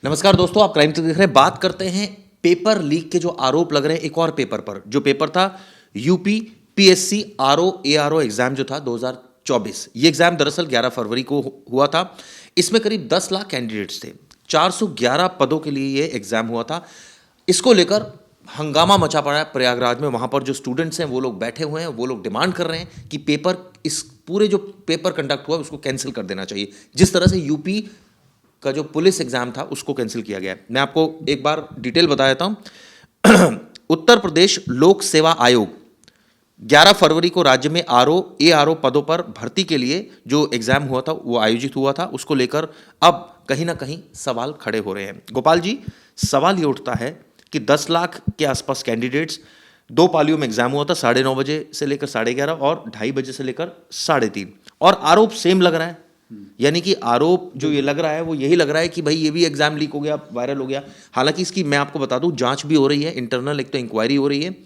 नमस्कार दोस्तों, आप क्राइम देख रहे हैं। बात करते हैं पेपर लीक के जो आरोप लग रहे हैं एक और पेपर पर। जो पेपर था UP PSC RO ARO exam जो था 2024। ये एग्जाम दरअसल 11 फरवरी को हुआ था। इसमें करीब 10 लाख कैंडिडेट्स थे। 411 पदों के लिए ये एग्जाम हुआ था। इसको लेकर हंगामा मचा पड़ा है प्रयागराज में। वहां पर जो स्टूडेंट्स हैं वो लोग बैठे हुए हैं, वो लोग डिमांड कर रहे हैं कि पेपर, इस पूरे जो पेपर कंडक्ट हुआ उसको कैंसिल कर देना चाहिए। जिस तरह से यूपी का जो पुलिस एग्जाम था उसको कैंसिल किया गया है। मैं आपको एक बार डिटेल बता देता हूं। उत्तर प्रदेश लोक सेवा आयोग 11 फरवरी को राज्य में आरओ एआरओ पदों पर भर्ती के लिए जो एग्जाम हुआ था वो आयोजित हुआ था। उसको लेकर अब कहीं ना कहीं सवाल खड़े हो रहे हैं। गोपाल जी, सवाल ये उठता है कि 10 लाख के आसपास कैंडिडेट्स, 2 पालियों में एग्जाम हुआ था, 9:30 बजे से लेकर 11:30 और 2:30 बजे से लेकर 3:30, और आरोप सेम लग रहा है। यानी कि आरोप जो ये लग रहा है वो यही लग रहा है कि भाई ये भी एग्जाम लीक हो गया, वायरल हो गया। हालांकि इसकी मैं आपको बता दूं जांच भी हो रही है, इंटरनल एक तो इंक्वायरी हो रही है,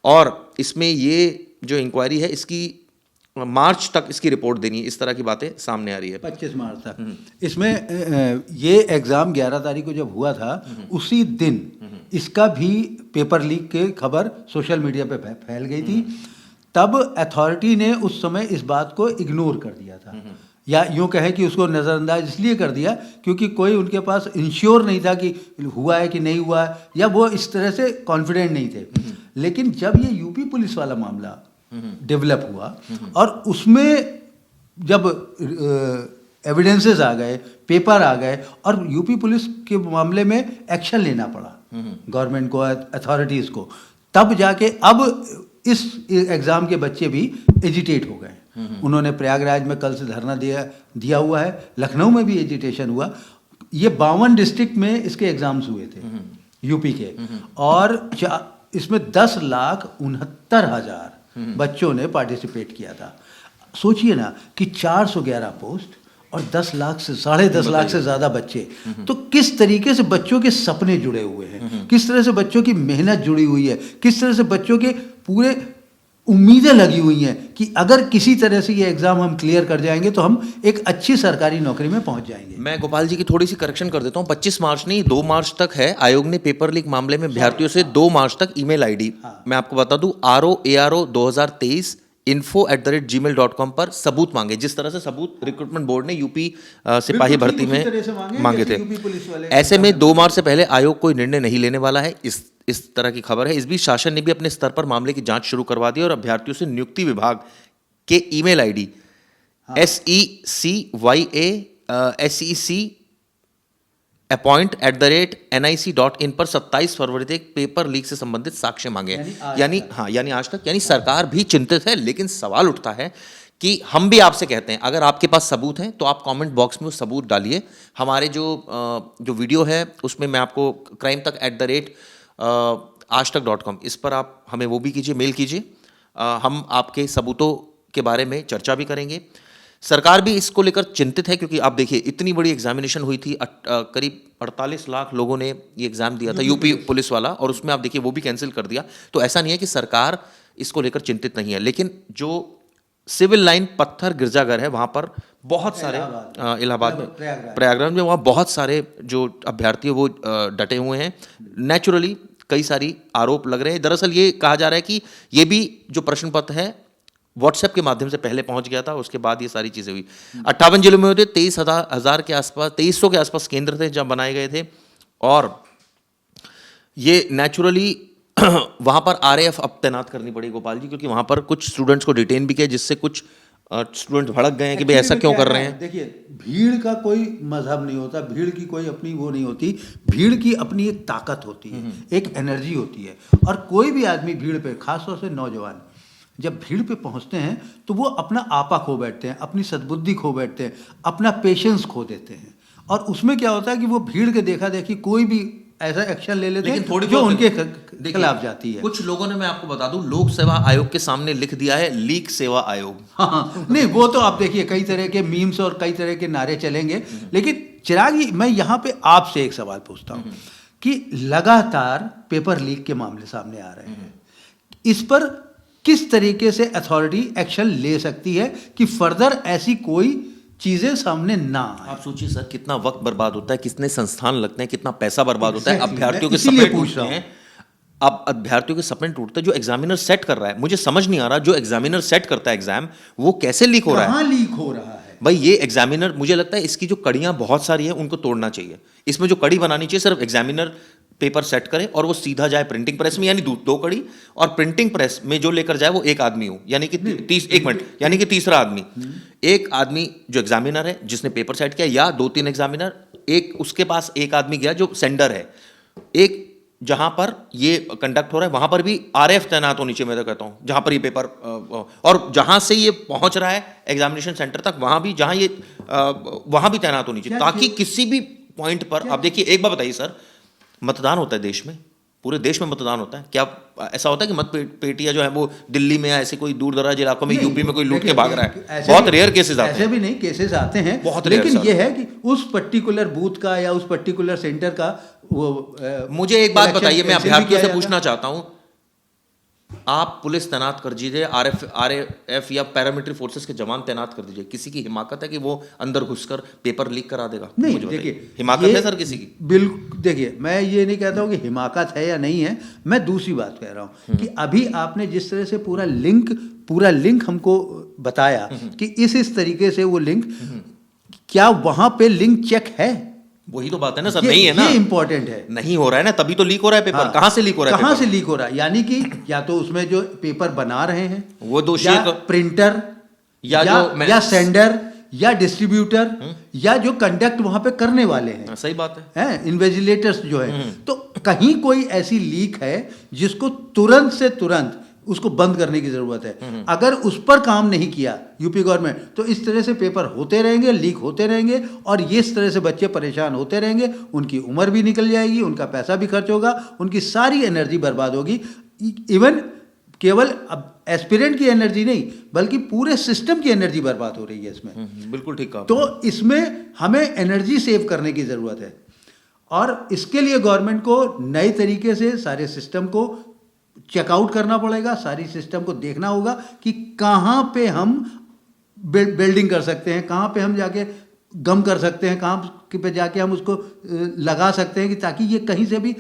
और इसमें ये जो इंक्वायरी है इसकी मार्च तक इसकी रिपोर्ट देनी है। इस तरह की बातें सामने आ रही है। 25 मार्च तक। इसमें ये एग्ज़ाम 11 तारीख को जब हुआ था उसी दिन इसका भी पेपर लीक की खबर सोशल मीडिया पे फैल गई थी। तब अथॉरिटी ने उस समय इस बात को इग्नोर कर दिया था, या यूँ कहें कि उसको नज़रअंदाज इसलिए कर दिया क्योंकि कोई उनके पास इंश्योर नहीं था कि हुआ है कि नहीं हुआ है, या वो इस तरह से कॉन्फिडेंट नहीं थे। लेकिन जब ये यूपी पुलिस वाला मामला डेवलप हुआ और उसमें जब एविडेंसेस आ गए, पेपर आ गए, और यूपी पुलिस के मामले में एक्शन लेना पड़ा गवर्नमेंट को, अथॉरिटीज़ को, तब जाके अब इस एग्ज़ाम के बच्चे भी एजिटेट हो गए। उन्होंने प्रयागराज में कल से धरना दिया हुआ है, लखनऊ में भी एजिटेशन हुआ। ये 52 डिस्ट्रिक्ट में इसके एग्ज़ाम्स हुए थे यूपी के, और इसमें 10,69,000 बच्चों ने पार्टिसिपेट किया था। सोचिए ना कि 411 पोस्ट और 10 लाख से 10.5 लाख से ज़्यादा बच्चे, तो किस तरीके से बच्चों के सपने जुड़े हुए हैं, किस तरह से बच्चों की मेहनत जुड़ी हुई है, किस तरह से बच्चों के पूरे उम्मीदें लगी हुई हैं कि अगर किसी तरह से ये एग्ज़ाम हम क्लियर कर जाएंगे तो हम एक अच्छी सरकारी नौकरी में पहुंच जाएंगे। मैं गोपाल जी की थोड़ी सी करेक्शन कर देता हूं। 25 मार्च नहीं, 2 मार्च तक है। आयोग ने पेपर लीक मामले में अभ्यर्थियों से 2 मार्च तक ईमेल आईडी, मैं आपको बता दूं, ROARO 2023 info@gmail.com पर सबूत मांगे। जिस तरह से सबूत रिक्रूटमेंट बोर्ड ने यूपी सिपाही भर्ती में मांगे थे। ऐसे में 2 मार्च से पहले आयोग कोई निर्णय नहीं लेने वाला है, इस तरह की खबर है। इस बीच शासन ने भी अपने स्तर पर मामले की जांच शुरू करवा दी और अभ्यर्थियों से नियुक्ति विभाग के ईमेल आईडी secYA@NIC.in पर 27 फरवरी तक पेपर लीक से संबंधित साक्ष्य मांगे। यानी आज तक, यानी सरकार भी चिंतित है। लेकिन सवाल उठता है कि हम भी आपसे कहते हैं, अगर आपके पास सबूत हैं तो आप कमेंट बॉक्स में वो सबूत डालिए। हमारे जो वीडियो है उसमें मैं आपको crimetak@aajtak.com इस पर आप हमें वो भी कीजिए, मेल कीजिए। हम आपके सबूतों के बारे में चर्चा भी करेंगे। सरकार भी इसको लेकर चिंतित है, क्योंकि आप देखिए इतनी बड़ी एग्जामिनेशन हुई थी, करीब 48 लाख लोगों ने ये एग्जाम दिया था, यूपी पुलिस वाला, और उसमें आप देखिए वो भी कैंसिल कर दिया। तो ऐसा नहीं है कि सरकार इसको लेकर चिंतित नहीं है। लेकिन जो सिविल लाइन पत्थर गिरजाघर है वहाँ पर बहुत सारे, इलाहाबाद में, प्रयागराज में, वहाँ बहुत सारे जो अभ्यर्थी वो डटे हुए हैं। नेचुरली कई सारी आरोप लग रहे हैं। दरअसल ये कहा जा रहा है कि ये भी जो प्रश्न पत्र है व्हाट्सएप के माध्यम से पहले पहुंच गया था, उसके बाद ये सारी चीज़ें हुई। 58 जिलों में होते 23,000 के आसपास, 2300 के आसपास केंद्र थे जब बनाए गए थे, और ये नेचुरली वहाँ पर RAF अब तैनात करनी पड़ी गोपाल जी, क्योंकि वहाँ पर कुछ स्टूडेंट्स को डिटेन भी किया, जिससे कुछ स्टूडेंट्स भड़क गए हैं कि भाई ऐसा क्यों कर रहे हैं। देखिए, भीड़ का कोई मजहब नहीं होता, भीड़ की कोई अपनी वो नहीं होती। भीड़ की अपनी एक ताकत होती है, एक एनर्जी होती है, और कोई भी आदमी भीड़ पे, खासतौर से नौजवान, जब भीड़ पे पहुंचते हैं तो वो अपना आपा खो बैठते हैं, अपनी सद्बुद्धि खो बैठते हैं, अपना पेशेंस खो देते हैं, और उसमें क्या होता है कि वो भीड़ के देखा देखी कोई भी ऐसा एक्शन ले लेते हैं जो उनके खिलाफ जाती है। कुछ लोगों ने, मैं आपको बता दूं, लोक सेवा आयोग के सामने लिख दिया है लीक सेवा आयोग। हाँ, नहीं, वो तो आप देखिए कई तरह के मीम्स और कई तरह के नारे चलेंगे। लेकिन चिराग जी, मैं यहाँ पे आपसे एक सवाल पूछता हूँ कि लगातार पेपर लीक के मामले सामने आ रहे हैं, इस पर किस तरीके से अथॉरिटी एक्शन ले सकती है कि फर्दर ऐसी कोई चीजें सामने ना आए। आप सोचिए सर, कितना वक्त बर्बाद होता है, कितने संस्थान लगते हैं, कितना पैसा बर्बाद होता है, Exactly, अभ्यर्थियों मैं के इसीलिए सपने पूछ टूटते रहा हूं। हैं। अब अभ्यर्थियों के सपने टूटते हैं, जो एग्जामिनर सेट कर रहा है, मुझे समझ नहीं आ रहा जो एग्जामिनर सेट करता है एग्जाम, वो कैसे लीक हो रहा है। कहाँ लीक हो रहा है? भाई ये एग्जामिनर, मुझे लगता है इसकी जो कड़ियां बहुत सारी हैं उनको तोड़ना चाहिए। इसमें जो कड़ी बनानी चाहिए, सिर्फ एग्जामिनर पेपर सेट करे और वो सीधा जाए प्रिंटिंग प्रेस में, यानी दो कड़ी, और प्रिंटिंग प्रेस में जो लेकर जाए वो एक आदमी हो, यानी कि 1 मिनट, यानी कि तीसरा आदमी, एक आदमी जो एग्जामिनर है जिसने पेपर सेट किया, या 2-3 एग्जामिनर, एक उसके पास एक आदमी गया जो सेंडर है, एक जहां पर ये कंडक्ट हो रहा है वहां पर भी आरएफ तैनात होनी चाहिए, मैं तो कहता हूं, जहां पर ये पेपर और जहां से ये पहुंच रहा है एग्जामिनेशन सेंटर तक, वहां भी जहां ये वहां भी तैनात होनी चाहिए, ताकि किसी भी पॉइंट पर, आप देखिए, एक बात बताइए सर, मतदान होता है देश में, पूरे देश में मतदान होता है, क्या ऐसा होता है कि मत पेटियां जो है वो दिल्ली में या ऐसे कोई दूर दराज इलाकों में, यूपी में कोई लूट के भाग रहा है? बहुत रेयर केसेस आते हैं। ऐसे भी नहीं केसेस आते हैं, बहुत रेयर लेकिन सर। ये है कि उस पर्टिकुलर बूथ का या उस पर्टिकुलर सेंटर का वो मुझे एक बात election बताइए, मैं कैंसिल भी अभ्यर्थियों किया से जाता पूछना चाहता हूं, आप पुलिस तैनात कर दीजिए, आरएफ या पैरामिलिट्री फोर्सेस के जवान तैनात कर दीजिए, किसी की हिमाकत है कि वो अंदर घुसकर पेपर लीक करा देगा? नहीं, मुझे बताइए, देखिए, हिमाकत ये है सर किसी की? बिल्कुल, देखिए, मैं ये नहीं कहता हूँ कि हिमाकत है या नहीं है, मैं दूसरी बात कह रहा हूँ कि अभी आपने जिस तरह से पूरा लिंक हमको बताया कि इस तरीके से वो लिंक, क्या वहां पे लिंक चेक है? वही तो बात है ना सर, नहीं है ना, ये इंपॉर्टेंट है। नहीं हो रहा है ना, तभी तो लीक हो रहा है पेपर। हाँ, कहां से लीक हो रहा है कहां पेपर? से लीक हो रहा है? यानी कि या तो उसमें जो पेपर बना रहे हैं वो दोषी या है, प्रिंटर या सेंडर या डिस्ट्रीब्यूटर या जो कंडक्ट वहां पे करने वाले हैं, सही बात है, इन्वेजिलेटर्स जो है, तो कहीं कोई ऐसी लीक है जिसको तुरंत से तुरंत उसको बंद करने की जरूरत है। अगर उस पर काम नहीं किया यूपी गवर्नमेंट, तो इस तरह से पेपर होते रहेंगे, लीक होते रहेंगे, और ये इस तरह से बच्चे परेशान होते रहेंगे, उनकी उम्र भी निकल जाएगी, उनका पैसा भी खर्च होगा, उनकी सारी एनर्जी बर्बाद होगी। इवन केवल अब एस्पिरेंट की एनर्जी नहीं, बल्कि पूरे सिस्टम की एनर्जी बर्बाद हो रही है इसमें। बिल्कुल ठीक कहा। तो इसमें हमें एनर्जी सेव करने की ज़रूरत है, और इसके लिए गवर्नमेंट को नए तरीके से सारे सिस्टम को चेकआउट करना पड़ेगा, सारी सिस्टम को देखना होगा कि कहाँ पे हम बिल्डिंग कर सकते हैं, कहाँ पे हम जाके गम कर सकते हैं, कहाँ पे जाके हम उसको लगा सकते हैं कि ताकि ये कहीं से भी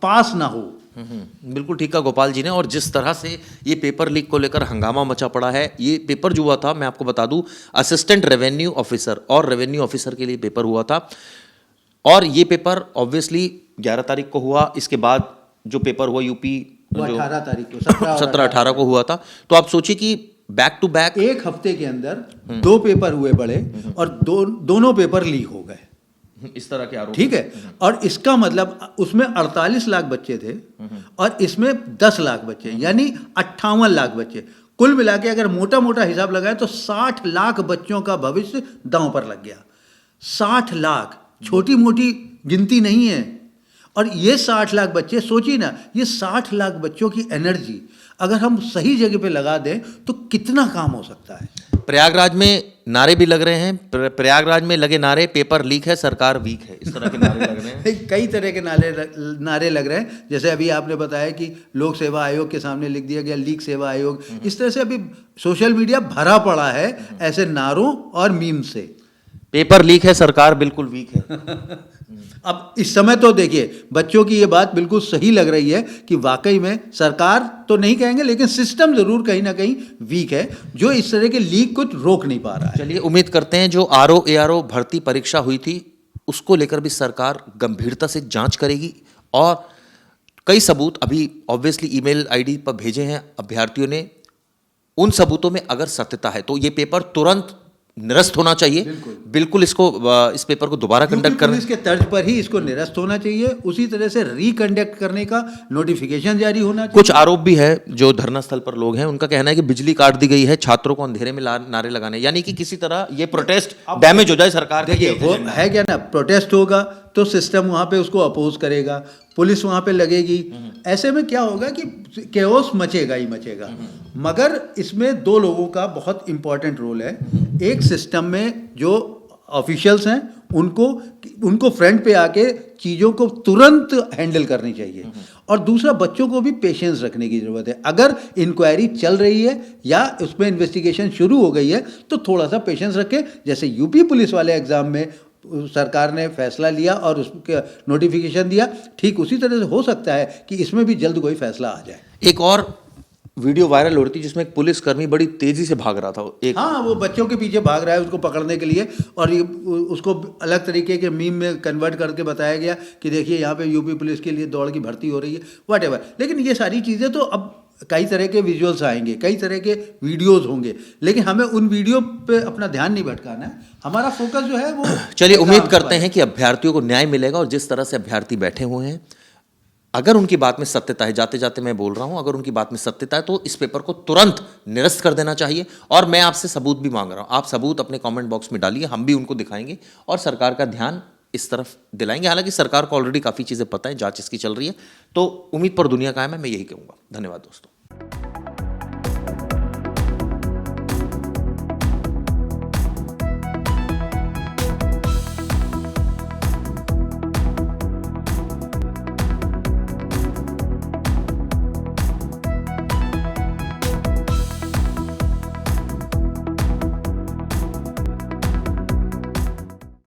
पास ना हो। बिल्कुल ठीक कहा गोपाल जी ने। और जिस तरह से ये पेपर लीक को लेकर हंगामा मचा पड़ा है, ये पेपर जो हुआ था, मैं आपको बता दूं, असिस्टेंट रेवेन्यू ऑफिसर और रेवेन्यू ऑफिसर के लिए पेपर हुआ था, और ये पेपर ऑब्वियसली 11 तारीख को हुआ। इसके बाद जो पेपर हुआ यूपी, जो 18 तारीख को 17-18 को हुआ था, तो आप सोचिए कि बैक टू बैक एक हफ्ते के अंदर 2 पेपर हुए बड़े, और दोनों पेपर लीक हो गए, इस तरह के आरोप। ठीक है, और इसका मतलब उसमें 48 लाख बच्चे थे और इसमें 10 लाख बच्चे, यानी 58 लाख बच्चे। कुल मिला के अगर मोटा मोटा हिसाब लगाए तो 60 लाख बच्चों का भविष्य दांव पर लग गया। 60 लाख छोटी मोटी गिनती नहीं है। और ये 60 लाख बच्चे, सोचिए ना, ये 60 लाख बच्चों की एनर्जी अगर हम सही जगह पे लगा दें तो कितना काम हो सकता है। प्रयागराज में नारे भी लग रहे हैं, प्रयागराज में लगे नारे, पेपर लीक है, सरकार वीक है, इस तरह के नारे लग रहे हैं। कई तरह के नारे लग रहे हैं। जैसे अभी आपने बताया कि लोक सेवा आयोग के सामने लिख दिया गया लीक सेवा आयोग। इस तरह से अभी सोशल मीडिया भरा पड़ा है ऐसे नारों और मीम से। पेपर लीक है, सरकार बिल्कुल वीक है। अब इस समय तो देखिए, बच्चों की ये बात बिल्कुल सही लग रही है कि वाकई में सरकार तो नहीं कहेंगे, लेकिन सिस्टम जरूर कहीं ना कहीं वीक है, जो इस तरह के लीक को रोक नहीं पा रहा है। चलिए, उम्मीद करते हैं जो आरओ भर्ती परीक्षा हुई थी उसको लेकर भी सरकार गंभीरता से जांच करेगी, और कई सबूत अभी ऑब्वियसली ईमेल आईडी पर भेजे हैं अभ्यर्थियों ने। उन सबूतों में अगर सत्यता है तो ये पेपर तुरंत निरस्त होना चाहिए। बिल्कुल इसको, इस पेपर को दोबारा कंडक्ट करना, पुलिस के तर्ज पर ही इसको निरस्त होना चाहिए। उसी तरह से रिकंडक्ट करने का नोटिफिकेशन जारी होना चाहिए। कुछ आरोप भी है जो धरना स्थल पर लोग हैं, उनका कहना है कि बिजली काट दी गई है छात्रों को अंधेरे में नारे लगाने, यानी कि किसी तरह ये प्रोटेस्ट डैमेज हो जाए सरकार का। देखिए, वो है क्या ना, प्रोटेस्ट होगा तो सिस्टम वहां पे उसको अपोज करेगा, पुलिस वहां पे लगेगी। ऐसे में क्या होगा कि केओस मचेगा ही मचेगा। मगर इसमें 2 लोगों का बहुत इंपॉर्टेंट रोल है। एक सिस्टम में जो ऑफिशियल्स हैं उनको फ्रंट पे आके चीज़ों को तुरंत हैंडल करनी चाहिए। और दूसरा, बच्चों को भी पेशेंस रखने की ज़रूरत है। अगर इंक्वायरी चल रही है या उसमें इन्वेस्टिगेशन शुरू हो गई है तो थोड़ा सा पेशेंस रखें। जैसे यूपी पुलिस वाले एग्ज़ाम में सरकार ने फैसला लिया और उसके नोटिफिकेशन दिया, ठीक उसी तरह से हो सकता है कि इसमें भी जल्द कोई फैसला आ जाए। एक और वीडियो वायरल हो रही थी जिसमें एक पुलिसकर्मी बड़ी तेजी से भाग रहा था, एक हाँ, वो बच्चों के पीछे भाग रहा है उसको पकड़ने के लिए, और ये उसको अलग तरीके के मीम में कन्वर्ट करके बताया गया कि देखिए यहाँ पे यूपी पुलिस के लिए दौड़ की भर्ती हो रही है, व्हाटएवर। लेकिन ये सारी चीज़ें तो अब कई तरह के विजुअल्स आएंगे, कई तरह के वीडियोस होंगे, लेकिन हमें उन वीडियो पे अपना ध्यान नहीं भटकाना है। हमारा फोकस जो है वो, चलिए उम्मीद करते हैं कि अभ्यर्थियों को न्याय मिलेगा। और जिस तरह से अभ्यर्थी बैठे हुए हैं, अगर उनकी बात में सत्यता है, जाते जाते मैं बोल रहा हूं, अगर उनकी बात में सत्यता है तो इस पेपर को तुरंत निरस्त कर देना चाहिए। और मैं आपसे सबूत भी मांग रहा हूं, आप सबूत अपने कमेंट बॉक्स में डालिए, हम भी उनको दिखाएंगे और सरकार का ध्यान इस तरफ दिलाएंगे। हालांकि सरकार को ऑलरेडी काफ़ी चीज़ें पता है, जांच इसकी चल रही है, तो उम्मीद पर दुनिया कायम है, मैं यही कहूँगा। धन्यवाद दोस्तों।